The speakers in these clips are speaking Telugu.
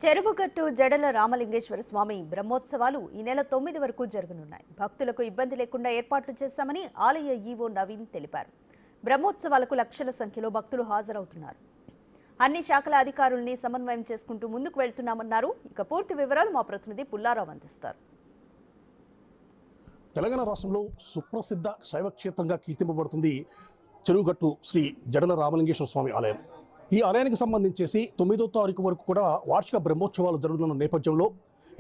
చెరువుగట్టు జడల రామలింగేశ్వర స్వామి బ్రహ్మోత్సవాలు ఈ నెల 9 వరకు జరగనున్నాయి. భక్తులకు ఇబ్బంది లేకుండా ఏర్పాట్లు చేశామని ఆలయ ఈవో నవీన్ తెలిపారు. బ్రహ్మోత్సవాలకు లక్షల సంఖ్యలో భక్తులు హాజరవుతున్నారు. అన్ని శాఖల అధికారుల్ని సమన్వయం చేసుకుంటూ ముందుకు వెళ్తున్నామన్నారు. ఇక పూర్తి వివరాలు మా ప్రతినిధి పుల్లారావు అందిస్తారు. తెలంగాణ రాష్ట్రంలో సుప్రసిద్ధ శైవ క్షేత్రంగా కీర్తింపబడుతుంది చెరువుగట్టు శ్రీ జడల రామలింగేశ్వర స్వామి ఆలయం. ఈ ఆలయానికి సంబంధించేసి 9వ తారీఖు వరకు కూడా వార్షిక బ్రహ్మోత్సవాలు జరుగుతున్న నేపథ్యంలో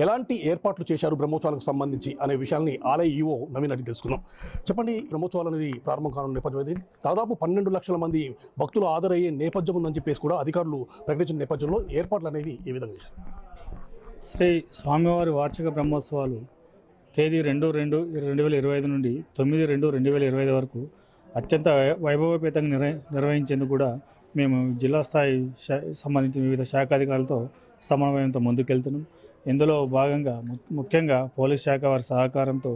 ఎలాంటి ఏర్పాట్లు చేశారు బ్రహ్మోత్సవాలకు సంబంధించి అనే విషయాన్ని ఆలయ ఈవో నవీన్ అడిగి తెలుసుకుందాం. చెప్పండి, బ్రహ్మోత్సవాలు అనేది ప్రారంభం కానున్న నేపథ్యం అయితే దాదాపు 12 లక్షల మంది భక్తులు హాజరయ్యే నేపథ్యం ఉందని చెప్పేసి కూడా అధికారులు ప్రకటించిన నేపథ్యంలో ఏర్పాట్లు అనేవి ఏ విధంగా చేశారు? శ్రీ స్వామివారి వార్షిక బ్రహ్మోత్సవాలు తేదీ 2/2/2025 నుండి 9/2/2025 వరకు అత్యంత వైభవపేతంగా నిర్వహించేందుకు కూడా మేము జిల్లా స్థాయి సంబంధించిన వివిధ శాఖాధికారులతో సమన్వయంతో ముందుకెళ్తున్నాం. ఇందులో భాగంగా ముఖ్యంగా పోలీస్ శాఖ వారి సహకారంతో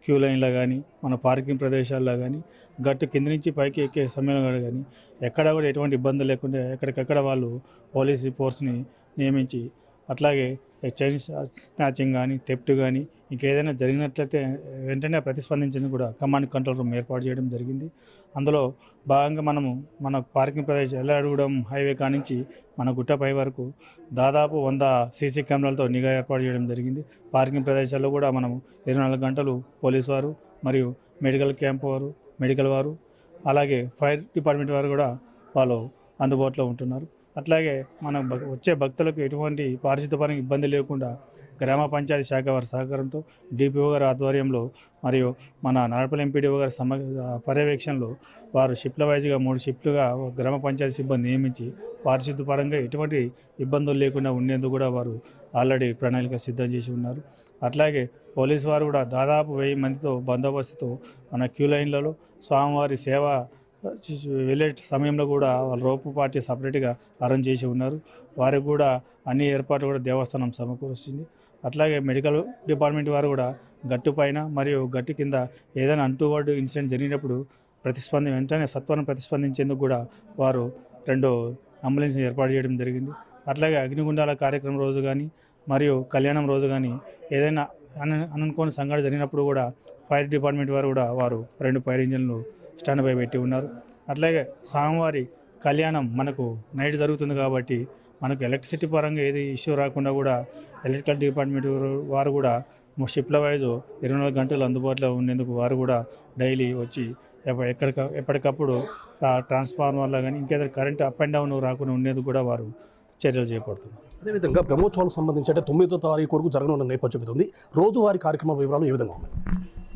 క్యూ లైన్లో కానీ మన పార్కింగ్ ప్రదేశాల్లో కానీ గట్టు కింది నుంచి పైకి ఎక్కే సమయంలో కానీ ఎక్కడ కూడా ఎటువంటి ఇబ్బంది లేకుండా ఎక్కడికక్కడ వాళ్ళు పోలీస్ ఫోర్స్ని నియమించి అట్లాగే చైన్ స్నాచింగ్ కానీ థెఫ్ట్ కానీ ఇంకేదైనా జరిగినట్లయితే వెంటనే ప్రతిస్పందించేందుకు కూడా కమాండ్ కంట్రోల్ రూమ్ ఏర్పాటు చేయడం జరిగింది. అందులో భాగంగా మన పార్కింగ్ ప్రదేశం ఎల్లాడగూడెం హైవే కానించి మన గుట్టపై వరకు దాదాపు 100 సీసీ కెమెరాలతో నిఘా ఏర్పాటు చేయడం జరిగింది. పార్కింగ్ ప్రదేశాల్లో కూడా మనము 24 గంటలు పోలీసు వారు మరియు మెడికల్ క్యాంప్ వారు మెడికల్ వారు అలాగే ఫైర్ డిపార్ట్మెంట్ వారు కూడా వాళ్ళు అందుబాటులో ఉంటున్నారు. అట్లాగే మన వచ్చే భక్తులకు ఎటువంటి పారిశుద్ధ్యపరంగా ఇబ్బంది లేకుండా గ్రామ పంచాయతీ శాఖ వారి సహకారంతో డిపిఓ గారి ఆధ్వర్యంలో మరియు మన నడపల్లి ఎంపీడీఓ గారి పర్యవేక్షణలో వారు షిఫ్ట్ల వైజ్గా 3 షిఫ్ట్లుగా గ్రామ పంచాయతీ సిబ్బంది నియమించి పారిశుద్ధ్యపరంగా ఎటువంటి ఇబ్బందులు లేకుండా ఉండేందుకు కూడా వారు ఆల్రెడీ ప్రణాళిక సిద్ధం చేసి ఉన్నారు. అట్లాగే పోలీసు వారు కూడా దాదాపు 1000 మందితో బందోబస్తుతో మన క్యూ లైన్లలో స్వామివారి సేవ వెళ్ళే సమయంలో కూడా వాళ్ళు రోపు పార్టీ సపరేట్గా అరేంజ్ చేసి ఉన్నారు. వారికి కూడా అన్ని ఏర్పాట్లు కూడా దేవస్థానం సమకూరుస్తుంది. అట్లాగే మెడికల్ డిపార్ట్మెంట్ వారు కూడా గట్టు పైన మరియు గట్టు కింద ఏదైనా అంటువర్డ్ ఇన్సిడెంట్ జరిగినప్పుడు వెంటనే సత్వరం ప్రతిస్పందించేందుకు కూడా వారు 2 అంబులెన్స్ని ఏర్పాటు చేయడం జరిగింది. అట్లాగే అగ్నిగుండాల కార్యక్రమం రోజు కానీ మరియు కళ్యాణం రోజు కానీ ఏదైనా అనుకోని సంఘటన జరిగినప్పుడు కూడా ఫైర్ డిపార్ట్మెంట్ వారు కూడా 2 ఫైర్ ఇంజన్లు స్టాండ్ బై పెట్టి ఉన్నారు. అట్లాగే స్వామివారి కళ్యాణం మనకు నైట్ జరుగుతుంది కాబట్టి మనకు ఎలక్ట్రిసిటీ పరంగా ఏది ఇష్యూ రాకుండా కూడా ఎలక్ట్రికల్ డిపార్ట్మెంట్ వారు కూడా షిఫ్ట్ల వైజ్ 24 గంటలు అందుబాటులో ఉండేందుకు వారు కూడా డైలీ వచ్చి ఎప్పటికప్పుడు ట్రాన్స్ఫార్మర్లో కానీ ఇంకేదైనా కరెంట్ అప్ అండ్ డౌన్ రాకుండా ఉండేందుకు కూడా వారు చర్యలు చేపడుతున్నారు. అదేవిధంగా బ్రహ్మోత్సవాలకు సంబంధించి అంటే 9వ తారీఖు వరకు జరగనున్న నేపథ్యం ఉంది. రోజువారీ కార్యక్రమ వివరాలు ఏ విధంగా ఉన్నాయి?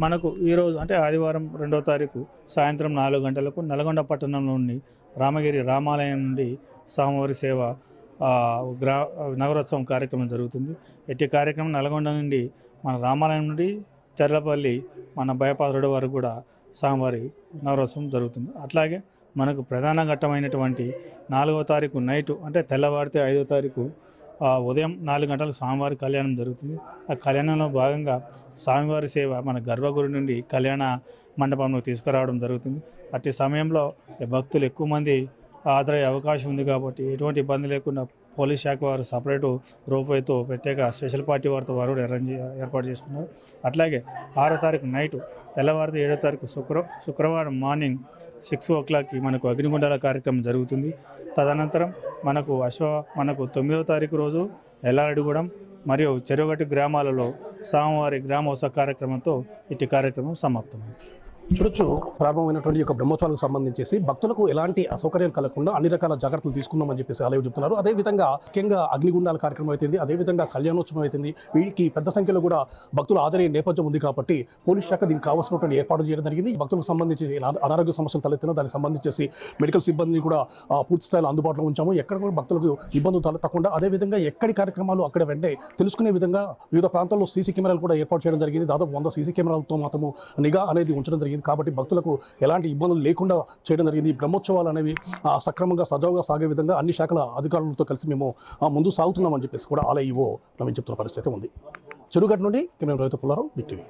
మనకు ఈరోజు అంటే ఆదివారం 2వ తారీఖు సాయంత్రం 4 గంటలకు నల్గొండ పట్టణంలోని రామగిరి రామాలయం నుండి స్వామివారి సేవ నగరోత్సవం కార్యక్రమం జరుగుతుంది. ఎట్టి కార్యక్రమం నల్గొండ నుండి మన రామాలయం నుండి చర్లపల్లి మన బైపాస్ రోడ్ వరకు కూడా స్వామివారి నగరోత్సవం జరుగుతుంది. అట్లాగే మనకు ప్రధాన ఘట్టమైనటువంటి 4వ తారీఖు నైటు అంటే తెల్లవారితే 5వ తారీఖు ఉదయం 4 గంటలకు స్వామివారి కళ్యాణం జరుగుతుంది. ఆ కళ్యాణంలో భాగంగా స్వామివారి సేవ మన గర్భగుడి నుండి కళ్యాణ మండపంలో తీసుకురావడం జరుగుతుంది. అట్టి సమయంలో భక్తులు ఎక్కువ మంది హాజరయ్యే అవకాశం ఉంది కాబట్టి ఎటువంటి ఇబ్బంది లేకుండా పోలీస్ శాఖ వారు సపరేటు రోప్వేతో ప్రత్యేక స్పెషల్ పార్టీ వారితో వారు ఏర్పాటు చేసుకున్నారు. అట్లాగే 6వ తారీఖు నైటు తెల్లవారితే 7వ తారీఖు శుక్రవారం మార్నింగ్ 6 o'clockకి మనకు అగ్నిగుండాల కార్యక్రమం జరుగుతుంది. తదనంతరం మనకు 9వ తారీఖు రోజు ఎల్లారెడ్డిగూడెం మరియు చెరువుగట్టు గ్రామాలలో స్వామివారి గ్రామోత్సవ కార్యక్రమంతో ఇట్టి కార్యక్రమం సమాప్తమైంది. చూడొచ్చు, ప్రారంభమైనటువంటి యొక్క బ్రహ్మోత్సవాలకు సంబంధించి భక్తులకు ఎలాంటి అసౌకర్యాలు కలగకుండా అన్ని రకాల జాగ్రత్తలు తీసుకున్నామని చెప్పేసి ఆలయం చెప్తున్నారు. అదేవిధంగా ముఖ్యంగా అగ్నిగుండాల కార్యక్రమం అవుతుంది, అదేవిధంగా కళ్యాణోత్సవం అవుతుంది. వీటికి పెద్ద సంఖ్యలో కూడా భక్తులు హాజరయ్యే నేపథ్యం ఉంది కాబట్టి పోలీస్ శాఖ దీనికి కావాల్సినటువంటి ఏర్పాటు చేయడం జరిగింది. భక్తులకు సంబంధించి అనారోగ్య సమస్యలు తలెత్తిన దానికి సంబంధించి మెడికల్ సిబ్బందిని కూడా పూర్తి స్థాయిలో అందుబాటులో ఉంచాము. ఎక్కడ కూడా భక్తులకు ఇబ్బందులు తలెత్తకుండా అదేవిధంగా ఎక్కడి కార్యక్రమాలు అక్కడ వెంటనే తెలుసుకునే విధంగా వివిధ ప్రాంతాల్లో సీసీ కెమెరాలు కూడా ఏర్పాటు చేయడం జరిగింది. దాదాపు 100 సీసీ కెమెరాలతో మాత్రము నిఘా అనేది ఉంచడం జరిగింది. కాబట్టి భక్తులకు ఎలాంటి ఇబ్బందులు లేకుండా చేయడం జరిగింది. బ్రహ్మోత్సవాలు అనేవి సక్రమంగా సజావుగా సాగే విధంగా అన్ని శాఖల అధికారులతో కలిసి మేము ముందు సాగుతున్నామని చెప్పేసి కూడా ఆలయ ఈవో నవీన్ చెప్తున్న పరిస్థితి ఉంది. చెరువుగట్టు నుండి కెమెరా రైతు పుల్లారావు, బిగ్ టీవీ.